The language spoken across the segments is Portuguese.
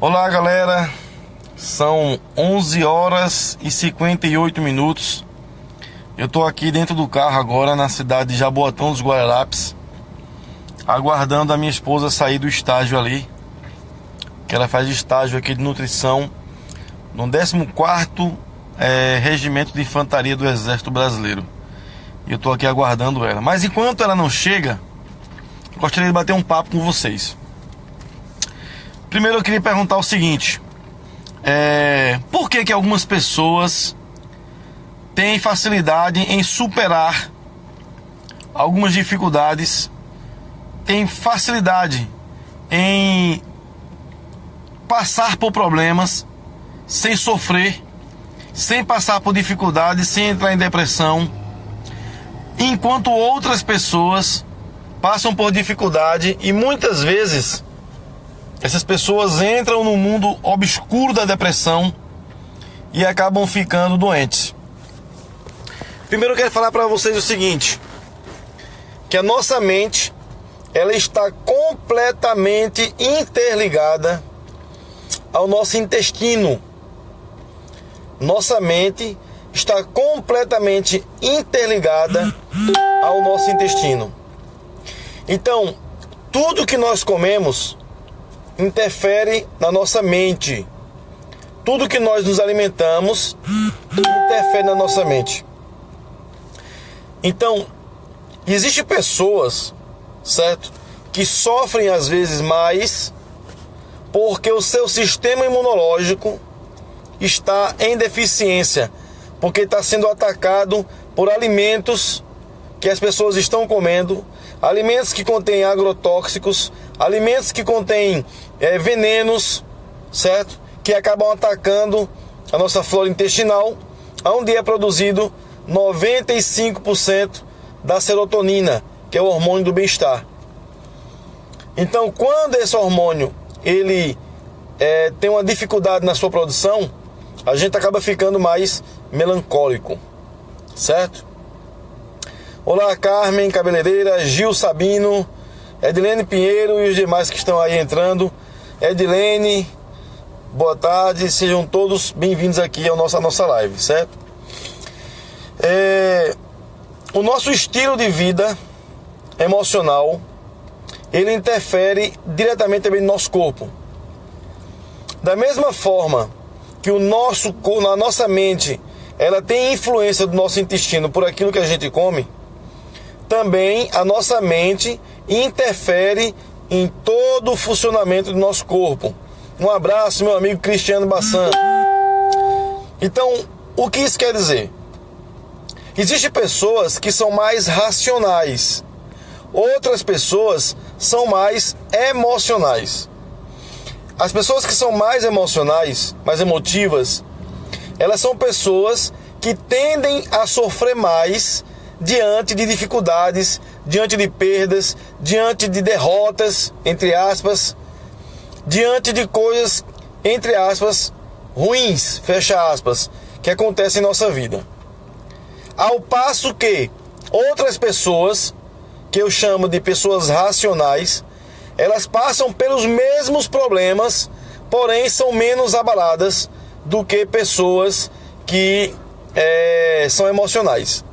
Olá galera, são 11 horas e 58 minutos. Eu tô aqui dentro do carro agora na cidade de Jaboatão dos Guararapes, aguardando a minha esposa sair do estágio ali, que ela faz estágio aqui de nutrição no 14º Regimento de Infantaria do Exército Brasileiro. E eu tô aqui aguardando ela. Mas enquanto ela não chega, eu gostaria de bater um papo com vocês. Primeiro eu queria perguntar o seguinte: por que algumas pessoas têm facilidade em superar algumas dificuldades, têm facilidade em passar por problemas sem sofrer, sem passar por dificuldades, sem entrar em depressão, enquanto outras pessoas passam por dificuldade e muitas vezes essas pessoas entram no mundo obscuro da depressão e acabam ficando doentes? Primeiro eu quero falar para vocês o seguinte, que a nossa mente, ela está completamente interligada ao nosso intestino. Nossa mente está completamente interligada ao nosso intestino. Então, tudo que nós comemos interfere na nossa mente. Tudo que nós nos alimentamos interfere na nossa mente. Então, existem pessoas, certo, que sofrem às vezes mais porque o seu sistema imunológico está em deficiência, porque está sendo atacado por alimentos que as pessoas estão comendo, alimentos que contêm agrotóxicos, alimentos que contêm venenos, certo? Que acabam atacando a nossa flora intestinal, onde é produzido 95% da serotonina, que é o hormônio do bem-estar. Então, quando esse hormônio ele tem uma dificuldade na sua produção, a gente acaba ficando mais melancólico, certo? Olá, Carmen Cabeleireira, Gil Sabino, Edilene Pinheiro e os demais que estão aí entrando. Edilene, boa tarde, sejam todos bem-vindos aqui à nossa live, certo? O nosso estilo de vida emocional, ele interfere diretamente também no nosso corpo. Da mesma forma que a nossa mente, ela tem influência do nosso intestino por aquilo que a gente come, também a nossa mente interfere em todo o funcionamento do nosso corpo. Um abraço, meu amigo Cristiano Bassan. Então, o que isso quer dizer? Existem pessoas que são mais racionais, outras pessoas são mais emocionais. As pessoas que são mais emocionais, mais emotivas, elas são pessoas que tendem a sofrer mais diante de dificuldades, diante de perdas, diante de derrotas, entre aspas, diante de coisas, entre aspas, ruins, fecha aspas, que acontecem em nossa vida. Ao passo que outras pessoas, que eu chamo de pessoas racionais, elas passam pelos mesmos problemas, porém são menos abaladas do que pessoas que são emocionais.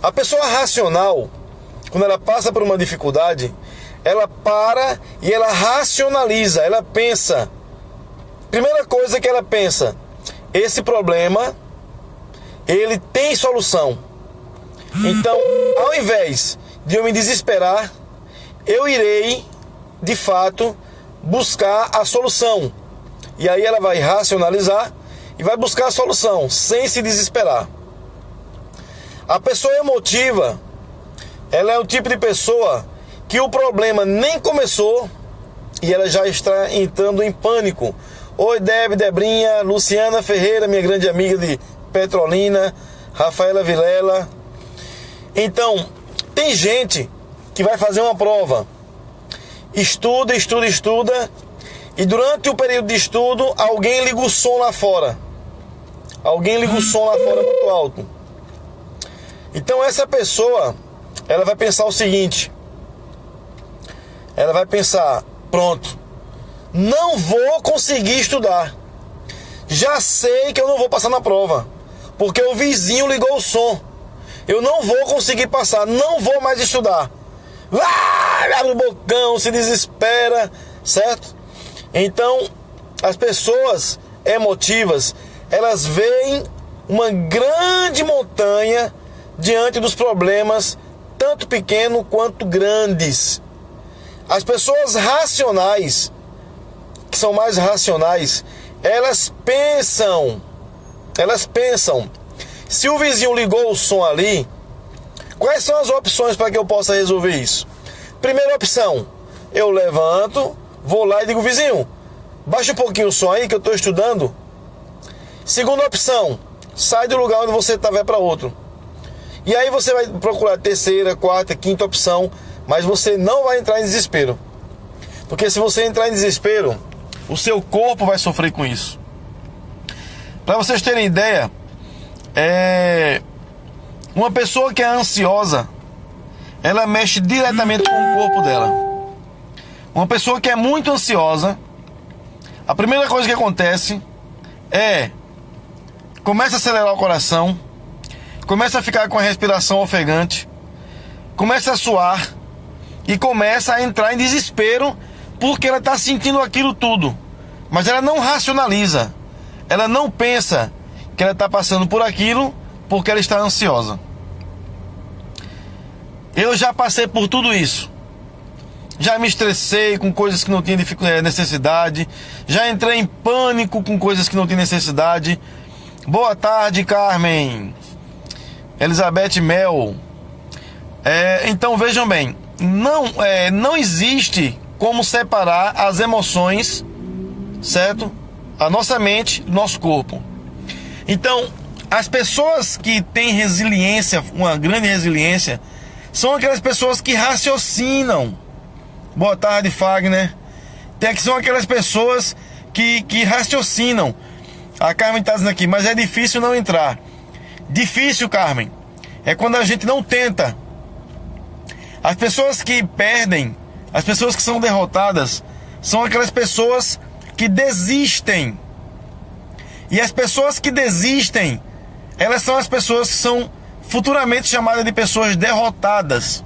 A pessoa racional, quando ela passa por uma dificuldade, ela para e ela racionaliza, ela pensa. Primeira coisa que ela pensa: esse problema, ele tem solução. Então, ao invés de eu me desesperar, eu irei, de fato, buscar a solução. E aí ela vai racionalizar e vai buscar a solução, sem se desesperar. A pessoa emotiva, ela é o tipo de pessoa que o problema nem começou e ela já está entrando em pânico. Oi, Debrinha, Luciana Ferreira, minha grande amiga de Petrolina, Rafaela Vilela. Então, tem gente que vai fazer uma prova, estuda, e durante o período de estudo, alguém liga o som lá fora. Alguém liga o som lá fora muito alto. Então essa pessoa, ela vai pensar o seguinte: ela vai pensar, pronto, não vou conseguir estudar. Já sei que eu não vou passar na prova, porque o vizinho ligou o som. Eu não vou conseguir passar, não vou mais estudar. Abre o bocão, se desespera, certo? Então, as pessoas emotivas, elas veem uma grande montanha diante dos problemas, tanto pequenos quanto grandes. As pessoas racionais, que são mais racionais, elas pensam, se o vizinho ligou o som ali, quais são as opções para que eu possa resolver isso? Primeira opção, eu levanto, vou lá e digo, vizinho, baixa um pouquinho o som aí que eu estou estudando. Segunda opção, sai do lugar onde você está, vai para outro. E aí você vai procurar terceira, quarta, quinta opção, mas você não vai entrar em desespero. Porque se você entrar em desespero, o seu corpo vai sofrer com isso. Para vocês terem ideia, uma pessoa que é ansiosa, ela mexe diretamente com o corpo dela. Uma pessoa que é muito ansiosa, a primeira coisa que acontece começa a acelerar o coração, começa a ficar com a respiração ofegante, começa a suar e começa a entrar em desespero porque ela está sentindo aquilo tudo. Mas ela não racionaliza, ela não pensa que ela está passando por aquilo porque ela está ansiosa. Eu já passei por tudo isso. Já me estressei com coisas que não tinham necessidade. Já entrei em pânico com coisas que não tinham necessidade. Boa tarde, Carmen. Elizabeth Mel. Então vejam bem, não existe como separar as emoções, certo? A nossa mente do nosso corpo. Então, as pessoas que têm resiliência, uma grande resiliência, são aquelas pessoas que raciocinam. Boa tarde, Fagner. São aquelas pessoas que raciocinam. A Carmen está dizendo aqui, mas é difícil não entrar. Difícil, Carmen, é quando a gente não tenta. As pessoas que perdem, as pessoas que são derrotadas, são aquelas pessoas que desistem. E as pessoas que desistem, elas são as pessoas que são futuramente chamadas de pessoas derrotadas.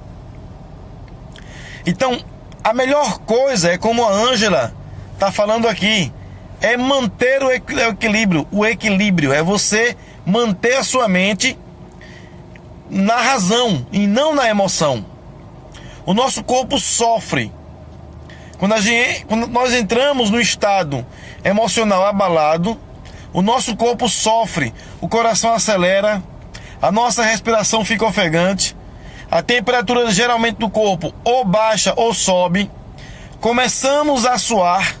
Então, a melhor coisa é, como a Ângela está falando aqui, é manter o equilíbrio. O equilíbrio é você manter a sua mente na razão e não na emoção. O nosso corpo sofre. Quando nós entramos no estado emocional abalado, o nosso corpo sofre, o coração acelera, a nossa respiração fica ofegante, a temperatura geralmente do corpo ou baixa ou sobe, começamos a suar,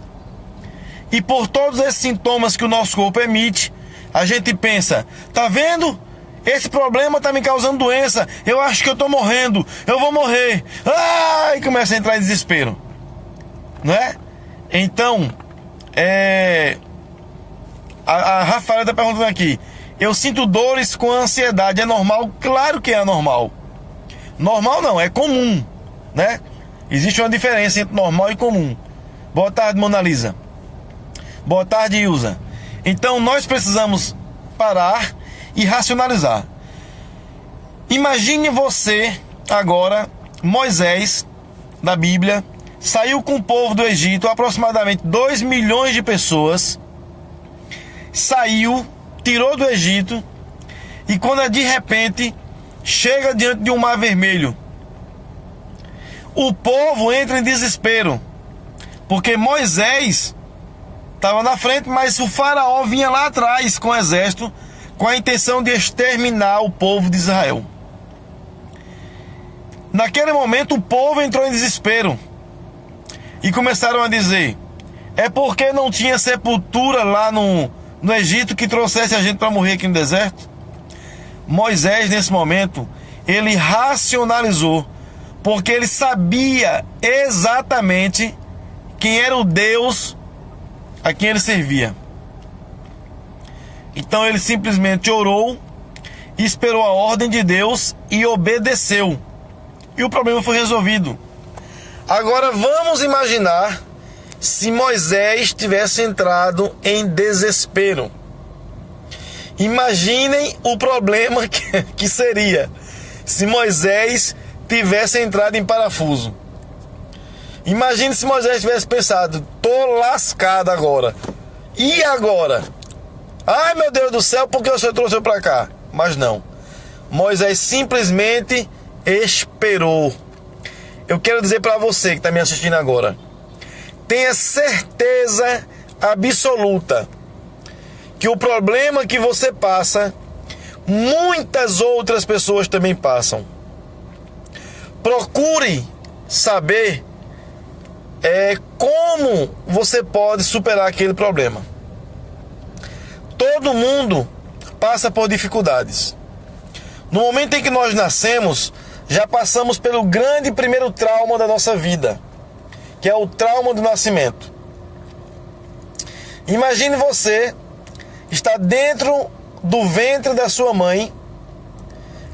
e por todos esses sintomas que o nosso corpo emite, a gente pensa, tá vendo? Esse problema tá me causando doença, eu acho que eu tô morrendo, eu vou morrer, e começa a entrar em desespero, não é? Então, a Rafaela está perguntando aqui, eu sinto dores com ansiedade, é normal? Claro que é normal. Normal não, é comum, né? Existe uma diferença entre normal e comum. Boa tarde, Mona Lisa. Boa tarde, Ilza. Então nós precisamos parar e racionalizar. Imagine você agora, Moisés, da Bíblia, saiu com o povo do Egito, aproximadamente 2 milhões de pessoas, saiu, tirou do Egito, e quando de repente chega diante de um mar vermelho, o povo entra em desespero, porque Moisés estava na frente, mas o faraó vinha lá atrás com o exército, com a intenção de exterminar o povo de Israel. Naquele momento o povo entrou em desespero e começaram a dizer, é porque não tinha sepultura lá no Egito que trouxesse a gente para morrer aqui no deserto? Moisés, nesse momento, ele racionalizou, porque ele sabia exatamente quem era o Deus a quem ele servia. Então ele simplesmente orou, esperou a ordem de Deus e obedeceu. E o problema foi resolvido. Agora vamos imaginar se Moisés tivesse entrado em desespero. Imaginem o problema que seria se Moisés tivesse entrado em parafuso. Imagine se Moisés tivesse pensado: tô lascado agora. E agora? Ai, meu Deus do céu, por que o Senhor trouxe eu para cá? Mas não. Moisés simplesmente esperou. Eu quero dizer para você que está me assistindo agora: tenha certeza absoluta que o problema que você passa, muitas outras pessoas também passam. Procure saber como você pode superar aquele problema. Todo mundo passa por dificuldades. No momento em que nós nascemos, já passamos pelo grande primeiro trauma da nossa vida, que é o trauma do nascimento. Imagine você estar dentro do ventre da sua mãe,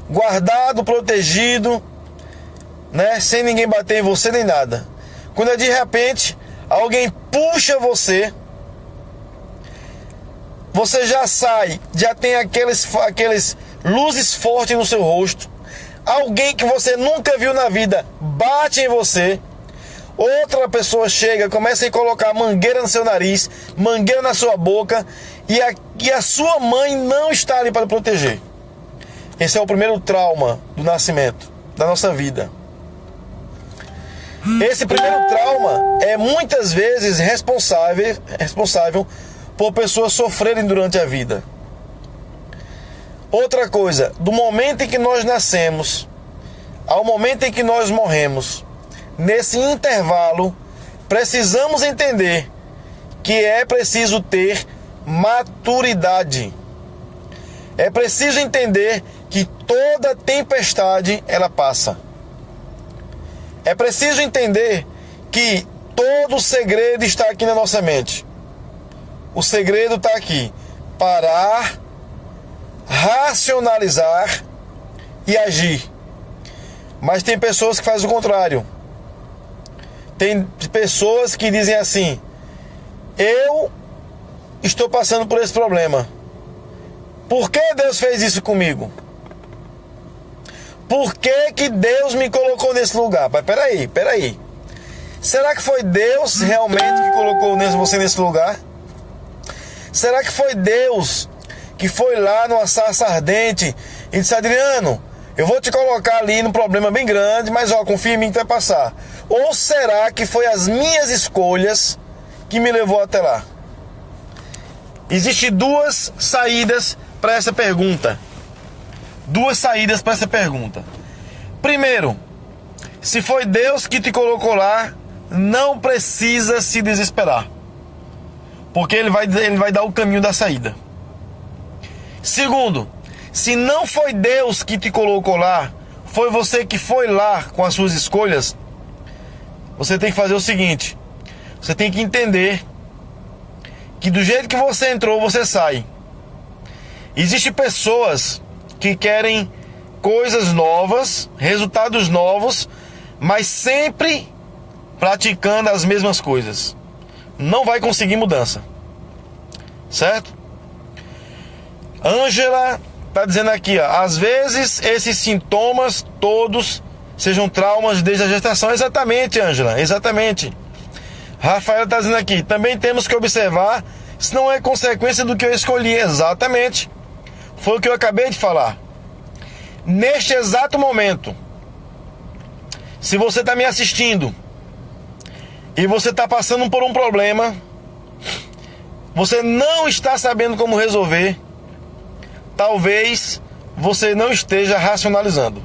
guardado, protegido, né, sem ninguém bater em você nem nada. Quando de repente alguém puxa você, você já sai, já tem aqueles luzes fortes no seu rosto. Alguém que você nunca viu na vida bate em você. Outra pessoa chega, começa a colocar mangueira no seu nariz, mangueira na sua boca, e a sua mãe não está ali para proteger. Esse é o primeiro trauma do nascimento, da nossa vida. Esse primeiro trauma é muitas vezes responsável por pessoas sofrerem durante a vida. Outra coisa, do momento em que nós nascemos ao momento em que nós morremos, nesse intervalo, precisamos entender que é preciso ter maturidade. É preciso entender que toda tempestade ela passa. É preciso entender que todo o segredo está aqui na nossa mente. O segredo está aqui: parar, racionalizar e agir. Mas tem pessoas que fazem o contrário. Tem pessoas que dizem assim: eu estou passando por esse problema. Por que Deus fez isso comigo? Por que Deus me colocou nesse lugar? Mas peraí. Será que foi Deus realmente que colocou você nesse lugar? Será que foi Deus que foi lá numa sarça ardente e disse: Adriano, eu vou te colocar ali num problema bem grande, mas confia em mim que vai passar? Ou será que foi as minhas escolhas que me levou até lá? Existem duas saídas para essa pergunta. Primeiro, se foi Deus que te colocou lá, não precisa se desesperar, porque Ele vai dar o caminho da saída. Segundo, se não foi Deus que te colocou lá, foi você que foi lá com as suas escolhas, você tem que fazer o seguinte: você tem que entender que do jeito que você entrou, você sai. Existem pessoas que querem coisas novas, resultados novos, mas sempre praticando as mesmas coisas. Não vai conseguir mudança, certo? Ângela está dizendo aqui, às vezes esses sintomas todos sejam traumas desde a gestação. Exatamente, Ângela, exatamente. Rafael está dizendo aqui: também temos que observar se não é consequência do que eu escolhi. Exatamente. Foi o que eu acabei de falar. Neste exato momento, se você está me assistindo e você está passando por um problema, você não está sabendo como resolver, talvez você não esteja racionalizando.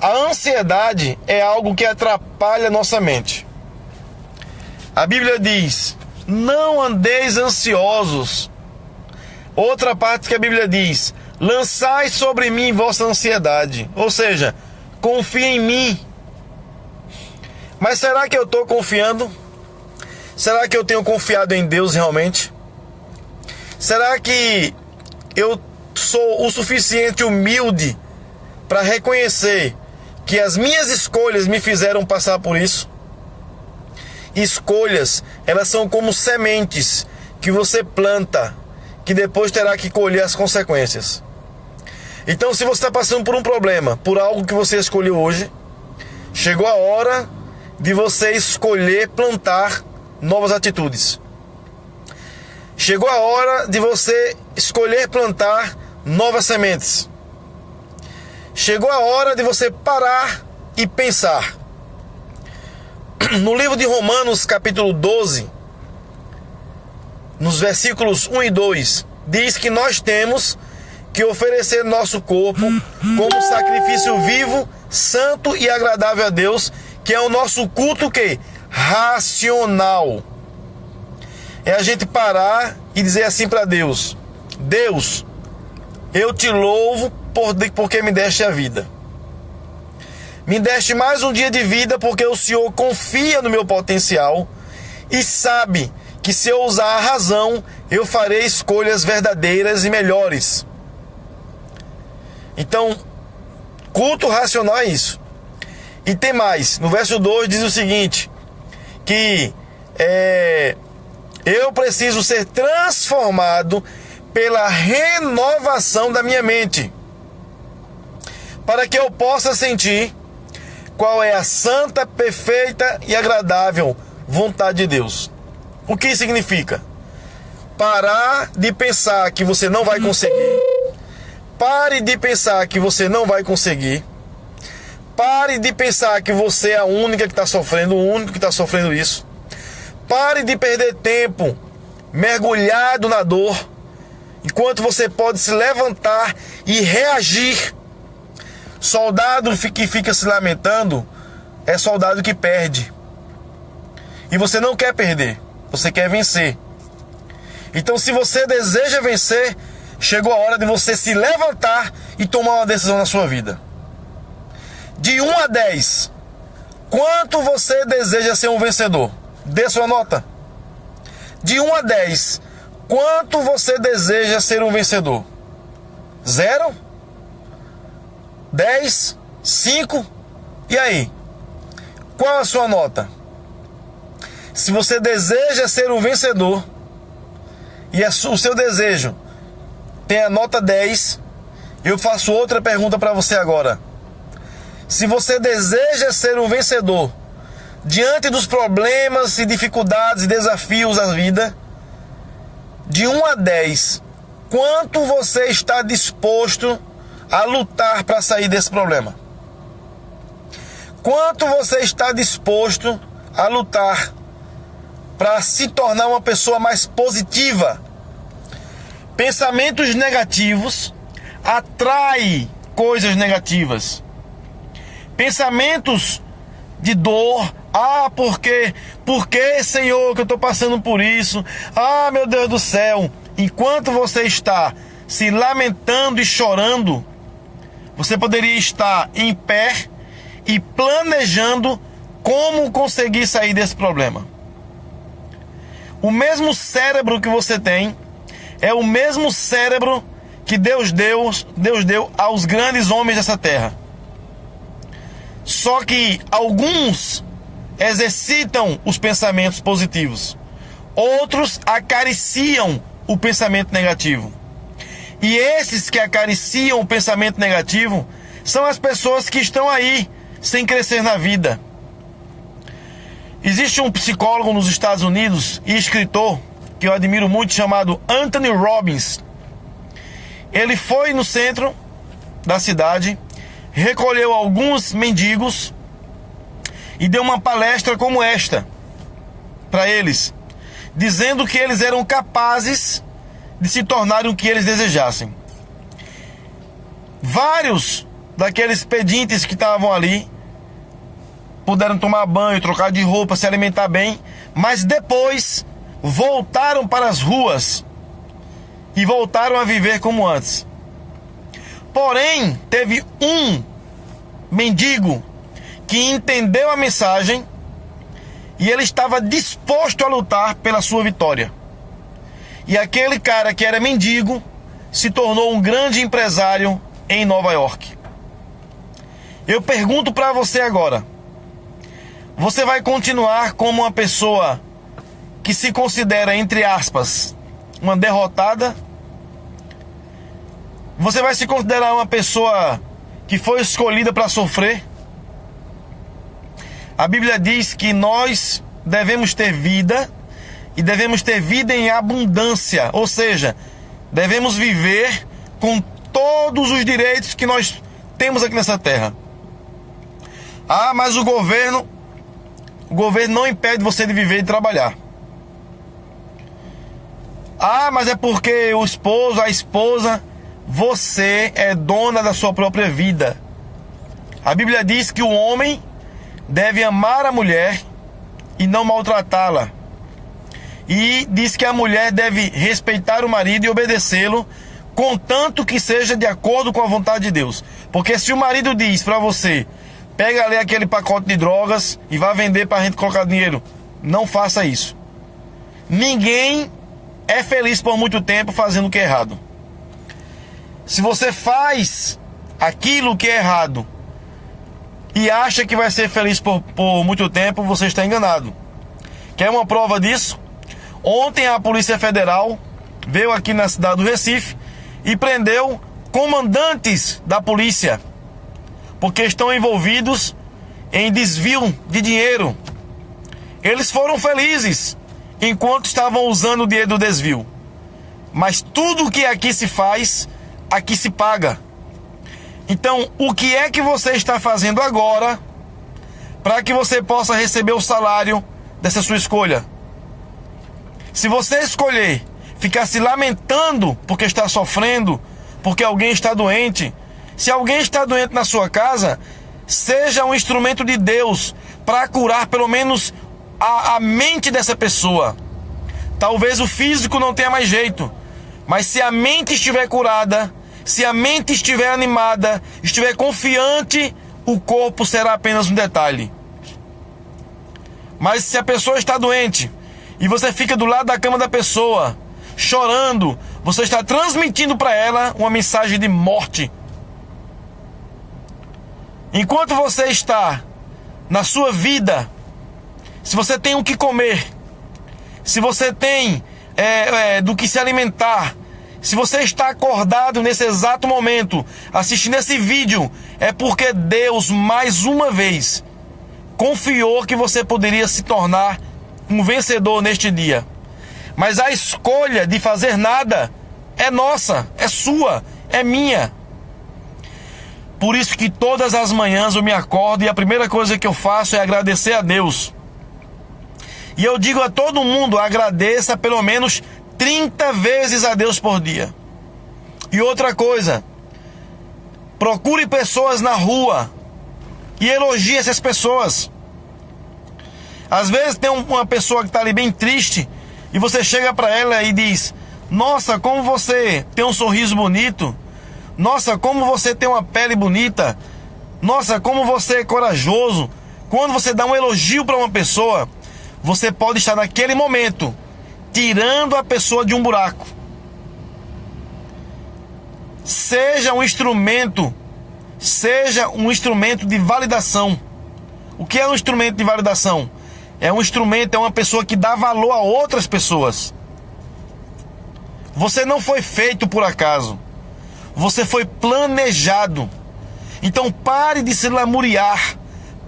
A ansiedade é algo que atrapalha nossa mente. A Bíblia diz: não andeis ansiosos. Outra parte que a Bíblia diz: lançai sobre mim vossa ansiedade. Ou seja, confia em mim. Mas será que eu estou confiando? Será que eu tenho confiado em Deus realmente? Será que eu sou o suficiente humilde para reconhecer que as minhas escolhas me fizeram passar por isso? escolhas, elas são como sementes que você planta, que depois terá que colher as consequências. Então, se você está passando por um problema, por algo que você escolheu hoje, chegou a hora de você escolher plantar novas atitudes. Chegou a hora de você escolher plantar novas sementes. Chegou a hora de você parar e pensar. No livro de Romanos, capítulo 12, nos versículos 1 e 2, diz que nós temos que oferecer nosso corpo como sacrifício vivo, santo e agradável a Deus, que é o nosso culto que? Racional. É a gente parar e dizer assim para Deus: Deus, eu te louvo porque me deste a vida. Me deste mais um dia de vida porque o Senhor confia no meu potencial e sabe que se eu usar a razão, eu farei escolhas verdadeiras e melhores. Então, culto racional é isso. E tem mais. No verso 2 diz o seguinte, que eu preciso ser transformado pela renovação da minha mente, para que eu possa sentir qual é a santa, perfeita e agradável vontade de Deus. O que significa? Parar de pensar que você não vai conseguir. Pare de pensar que você não vai conseguir. Pare de pensar que você é a única que está sofrendo, o único que está sofrendo isso. Pare de perder tempo mergulhado na dor, enquanto você pode se levantar e reagir. Soldado que fica se lamentando é soldado que perde. E você não quer perder, você quer vencer. Então, se você deseja vencer, chegou a hora de você se levantar e tomar uma decisão na sua vida. De 1 a 10, quanto você deseja ser um vencedor? Dê sua nota. De 1 a 10, quanto você deseja ser um vencedor? 0? 10? 5? E aí? Qual a sua nota? Se você deseja ser um vencedor e o seu desejo tem a nota 10, eu faço outra pergunta para você agora. Se você deseja ser um vencedor diante dos problemas e dificuldades e desafios da vida, de 1 a 10, quanto você está disposto a lutar para sair desse problema? Quanto você está disposto a lutar para se tornar uma pessoa mais positiva? Pensamentos negativos atraem coisas negativas. Pensamentos de dor. Por que, Senhor, que eu estou passando por isso? Meu Deus do céu. Enquanto você está se lamentando e chorando, você poderia estar em pé e planejando como conseguir sair desse problema. O mesmo cérebro que você tem é o mesmo cérebro que Deus deu aos grandes homens dessa terra. Só que alguns exercitam os pensamentos positivos, outros acariciam o pensamento negativo. E esses que acariciam o pensamento negativo são as pessoas que estão aí sem crescer na vida. Existe um psicólogo nos Estados Unidos e escritor que eu admiro muito, chamado Anthony Robbins. Ele foi no centro da cidade, recolheu alguns mendigos e deu uma palestra como esta para eles, dizendo que eles eram capazes de se tornarem o que eles desejassem. Vários daqueles pedintes que estavam ali puderam tomar banho, trocar de roupa, se alimentar bem, mas depois voltaram para as ruas e voltaram a viver como antes. Porém, teve um mendigo que entendeu a mensagem e ele estava disposto a lutar pela sua vitória. E aquele cara que era mendigo se tornou um grande empresário em Nova York. Eu pergunto para você agora: Você vai continuar como uma pessoa que se considera, entre aspas, uma derrotada? Você vai se considerar uma pessoa que foi escolhida para sofrer? A Bíblia diz que nós devemos ter vida e devemos ter vida em abundância, ou seja, devemos viver com todos os direitos que nós temos aqui nessa terra. Ah, mas o governo não impede você de viver e trabalhar. Ah, mas é porque o esposo, a esposa, você é dona da sua própria vida. A Bíblia diz que o homem deve amar a mulher e não maltratá-la. E diz que a mulher deve respeitar o marido e obedecê-lo, contanto que seja de acordo com a vontade de Deus. Porque se o marido diz para você, pega ali aquele pacote de drogas e vá vender para a gente colocar dinheiro, não faça isso. Ninguém é feliz por muito tempo fazendo o que é errado. Se você faz aquilo que é errado e acha que vai ser feliz por muito tempo, você está enganado. Quer uma prova disso? Ontem a Polícia Federal veio aqui na cidade do Recife e prendeu comandantes da polícia, porque estão envolvidos em desvio de dinheiro. Eles foram felizes enquanto estavam usando o dinheiro do desvio. Mas tudo que aqui se faz, aqui se paga. Então, o que é que você está fazendo agora para que você possa receber o salário dessa sua escolha? Se você escolher ficar se lamentando porque está sofrendo, porque alguém está doente, se alguém está doente na sua casa, seja um instrumento de Deus para curar pelo menos a mente dessa pessoa. Talvez o físico não tenha mais jeito, mas se a mente estiver curada, se a mente estiver animada, estiver confiante, o corpo será apenas um detalhe. Mas se a pessoa está doente e você fica do lado da cama da pessoa, chorando, você está transmitindo para ela uma mensagem de morte. Enquanto você está na sua vida, se você tem o que comer, se você tem do que se alimentar, se você está acordado nesse exato momento, assistindo esse vídeo, é porque Deus, mais uma vez, confiou que você poderia se tornar um vencedor neste dia. Mas a escolha de fazer nada é nossa, é sua, é minha. Por isso que todas as manhãs eu me acordo e a primeira coisa que eu faço é agradecer a Deus. E eu digo a todo mundo, agradeça pelo menos 30 vezes a Deus por dia. E outra coisa, procure pessoas na rua e elogie essas pessoas. Às vezes tem uma pessoa que está ali bem triste e você chega para ela e diz: nossa, como você tem um sorriso bonito. Nossa, como você tem uma pele bonita. Nossa, como você é corajoso. Quando você dá um elogio para uma pessoa, você pode estar naquele momento tirando a pessoa de um buraco. Seja um instrumento de validação. O que é um instrumento de validação? É um instrumento, é uma pessoa que dá valor a outras pessoas. Você não foi feito por acaso. Você foi planejado. Então pare de se lamuriar.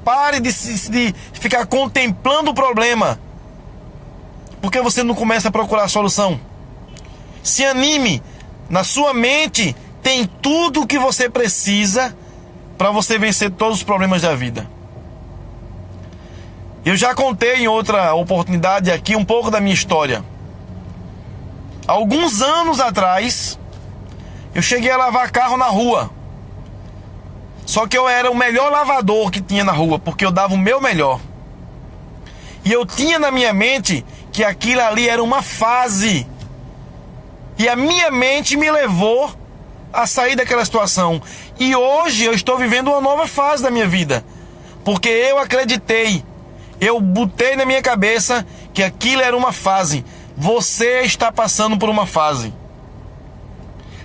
Pare de ficar contemplando o problema, porque você não começa a procurar a solução. Se anime. Na sua mente tem tudo o que você precisa para você vencer todos os problemas da vida. Eu já contei em outra oportunidade aqui um pouco da minha história. Alguns anos atrás, eu cheguei a lavar carro na rua. Só que eu era o melhor lavador que tinha na rua, porque eu dava o meu melhor. E eu tinha na minha mente que aquilo ali era uma fase. E a minha mente me levou a sair daquela situação. E hoje eu estou vivendo uma nova fase da minha vida. Porque eu acreditei, eu botei na minha cabeça que aquilo era uma fase. Você está passando por uma fase.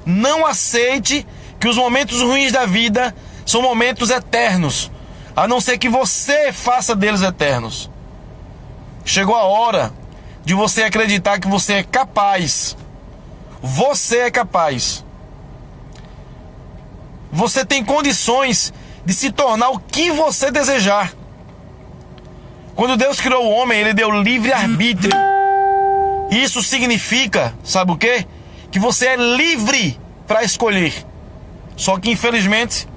Não aceite que os momentos ruins da vida são momentos eternos. a não ser que você faça deles eternos. Chegou a hora de você acreditar que você é capaz. Você é capaz. Você tem condições de se tornar o que você desejar. Quando Deus criou o homem, Ele deu livre-arbítrio. Isso significa, sabe o quê? Que você é livre para escolher. Só que, infelizmente,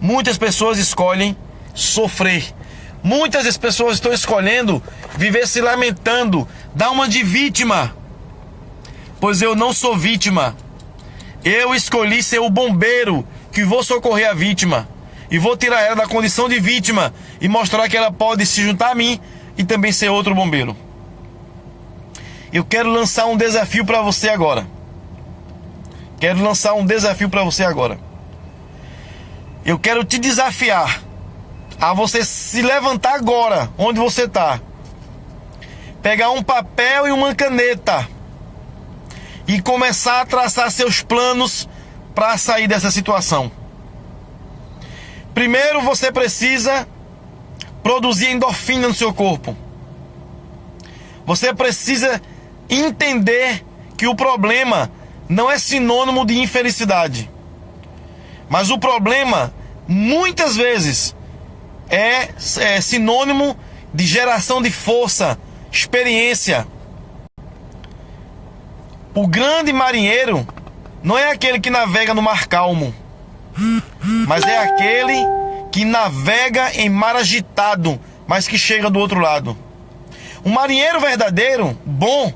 muitas pessoas escolhem sofrer. Muitas das pessoas estão escolhendo viver se lamentando, dar uma de vítima. Pois eu não sou vítima. Eu escolhi ser o bombeiro que vou socorrer a vítima. E vou tirar ela da condição de vítima e mostrar que ela pode se juntar a mim e também ser outro bombeiro. Eu quero lançar um desafio para você agora. Quero lançar um desafio para você agora. Eu quero te desafiar a você se levantar agora, onde você está. Pegar um papel e uma caneta e começar a traçar seus planos para sair dessa situação. Primeiro você precisa produzir endorfina no seu corpo. Você precisa entender que o problema não é sinônimo de infelicidade. Mas o problema, muitas vezes, é sinônimo de geração de força, experiência. O grande marinheiro não é aquele que navega no mar calmo, mas é aquele que navega em mar agitado, mas que chega do outro lado. Um marinheiro verdadeiro, bom,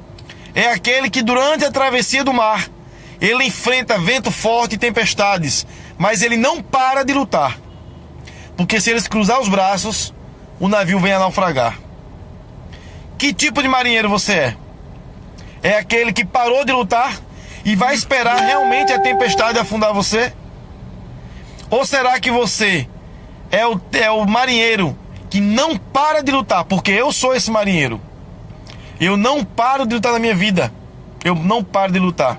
é aquele que durante a travessia do mar, ele enfrenta vento forte e tempestades, mas ele não para de lutar. Porque se eles cruzar os braços, o navio vem a naufragar. Que tipo de marinheiro você é? É aquele que parou de lutar e vai esperar realmente a tempestade afundar você? Ou será que você é o marinheiro que não para de lutar? Porque eu sou esse marinheiro. Eu não paro de lutar na minha vida. Eu não paro de lutar.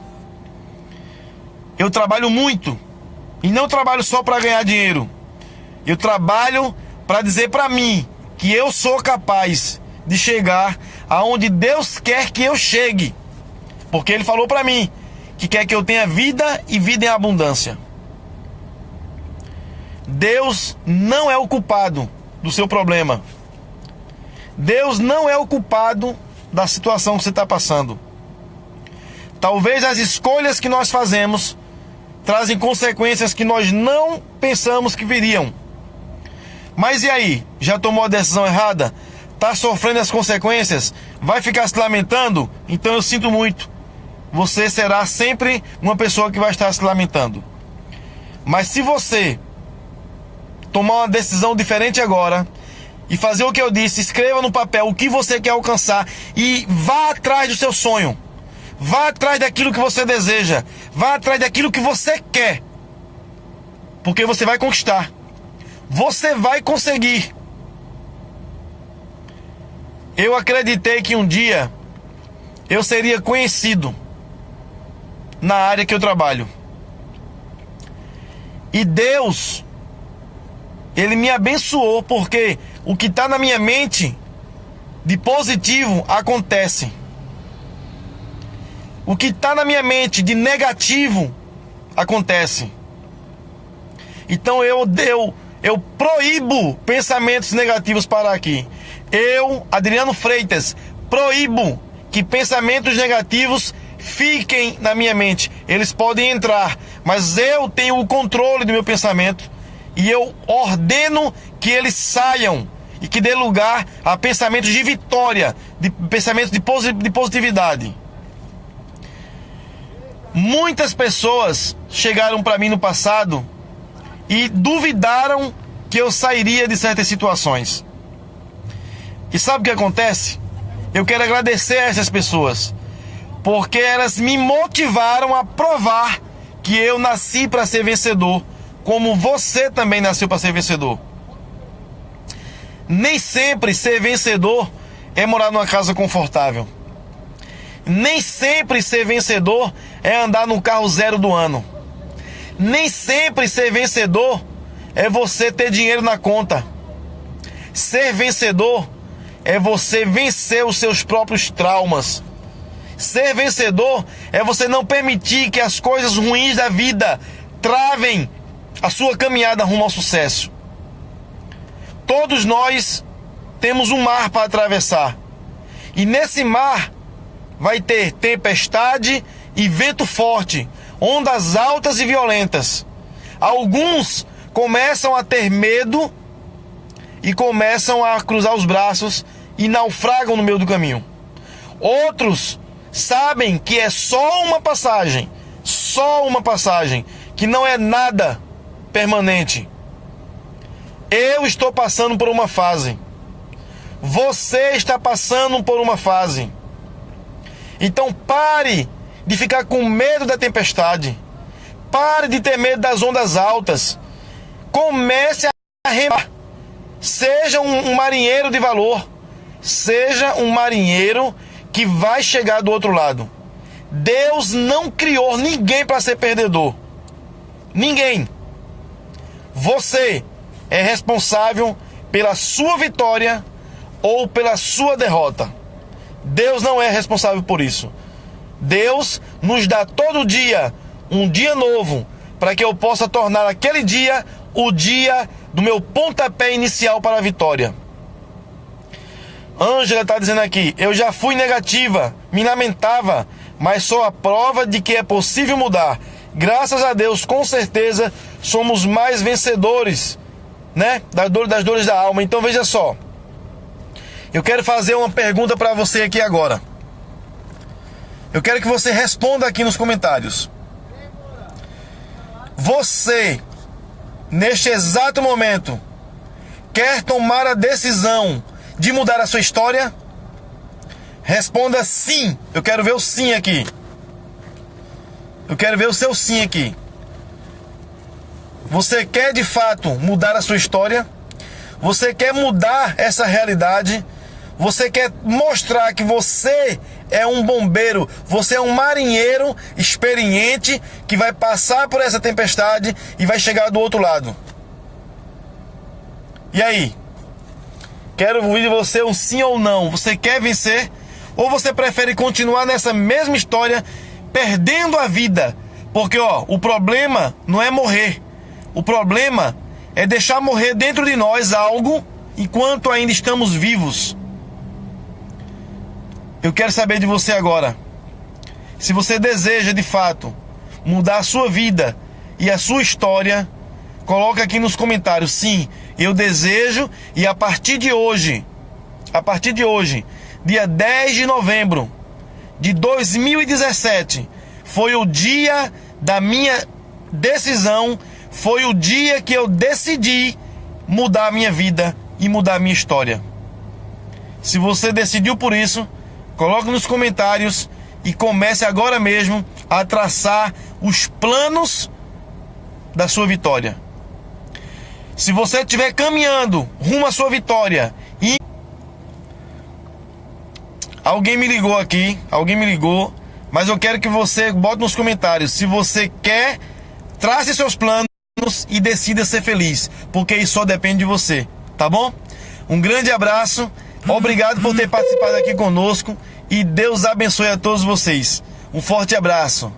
Eu trabalho muito. E não trabalho só para ganhar dinheiro. Eu trabalho para dizer para mim que eu sou capaz de chegar aonde Deus quer que eu chegue. Porque Ele falou para mim que quer que eu tenha vida e vida em abundância. Deus não é o culpado do seu problema. Deus não é o culpado da situação que você está passando. Talvez as escolhas que nós fazemos trazem consequências que nós não pensamos que viriam. Mas e aí? Já tomou a decisão errada? Está sofrendo as consequências? Vai ficar se lamentando? Então eu sinto muito. Você será sempre uma pessoa que vai estar se lamentando. Mas se você tomar uma decisão diferente agora e fazer o que eu disse, escreva no papel o que você quer alcançar e vá atrás do seu sonho. Vá atrás daquilo que você deseja. Vá atrás daquilo que você quer. Porque você vai conquistar. Você vai conseguir. Eu acreditei que um dia eu seria conhecido na área que eu trabalho. E Deus, Ele me abençoou, porque o que está na minha mente de positivo acontece. O que está na minha mente de negativo acontece. Então eu proíbo pensamentos negativos para aqui. Eu, Adriano Freitas, proíbo que pensamentos negativos fiquem na minha mente. Eles podem entrar, mas eu tenho o controle do meu pensamento e eu ordeno que eles saiam e que dê lugar a pensamentos de vitória, de pensamentos de positividade. Muitas pessoas chegaram para mim no passado e duvidaram que eu sairia de certas situações. E sabe o que acontece? Eu quero agradecer a essas pessoas, porque elas me motivaram a provar que eu nasci para ser vencedor, como você também nasceu para ser vencedor. Nem sempre ser vencedor é morar numa casa confortável. Nem sempre ser vencedor é andar no carro zero do ano. Nem sempre ser vencedor é você ter dinheiro na conta. Ser vencedor é você vencer os seus próprios traumas. Ser vencedor é você não permitir que as coisas ruins da vida travem a sua caminhada rumo ao sucesso. Todos nós temos um mar para atravessar. E nesse mar vai ter tempestade e vento forte, ondas altas e violentas. Alguns começam a ter medo e começam a cruzar os braços e naufragam no meio do caminho. Outros sabem que é só uma passagem, que não é nada permanente. Eu estou passando por uma fase. Você está passando por uma fase. Então pare de ficar com medo da tempestade. Pare de ter medo das ondas altas. Comece a remar. Seja um marinheiro de valor. Seja um marinheiro que vai chegar do outro lado. Deus não criou ninguém para ser perdedor. Ninguém. Você é responsável pela sua vitória ou pela sua derrota. Deus não é responsável por isso. Deus nos dá todo dia um dia novo para que eu possa tornar aquele dia o dia do meu pontapé inicial para a vitória. Ângela está dizendo aqui: eu já fui negativa, me lamentava, mas sou a prova de que é possível mudar. Graças a Deus, com certeza, somos mais vencedores, né? Das dores da alma. Então veja só, eu quero fazer uma pergunta para você aqui agora. Eu quero que você responda aqui nos comentários. Você, neste exato momento, quer tomar a decisão de mudar a sua história? Responda sim. Eu quero ver o sim aqui. Eu quero ver o seu sim aqui. Você quer de fato mudar a sua história? Você quer mudar essa realidade? Você quer mostrar que você é um bombeiro, você é um marinheiro experiente que vai passar por essa tempestade e vai chegar do outro lado? E aí? Quero ouvir de você um sim ou não. Você quer vencer? Ou você prefere continuar nessa mesma história, perdendo a vida? Porque o problema não é morrer. O problema é deixar morrer dentro de nós algo enquanto ainda estamos vivos. Eu quero saber de você agora. Se você deseja de fato mudar a sua vida e a sua história, coloca aqui nos comentários: sim, eu desejo. E a partir de hoje, dia 10 de novembro de 2017, foi o dia da minha decisão, foi o dia que eu decidi mudar a minha vida e mudar a minha história. Se você decidiu por isso, coloque nos comentários e comece agora mesmo a traçar os planos da sua vitória. Se você estiver caminhando rumo à sua vitória e alguém me ligou, mas eu quero que você bote nos comentários se você quer, trace seus planos e decida ser feliz, porque isso só depende de você, tá bom? Um grande abraço, obrigado por ter participado aqui conosco e Deus abençoe a todos vocês. Um forte abraço.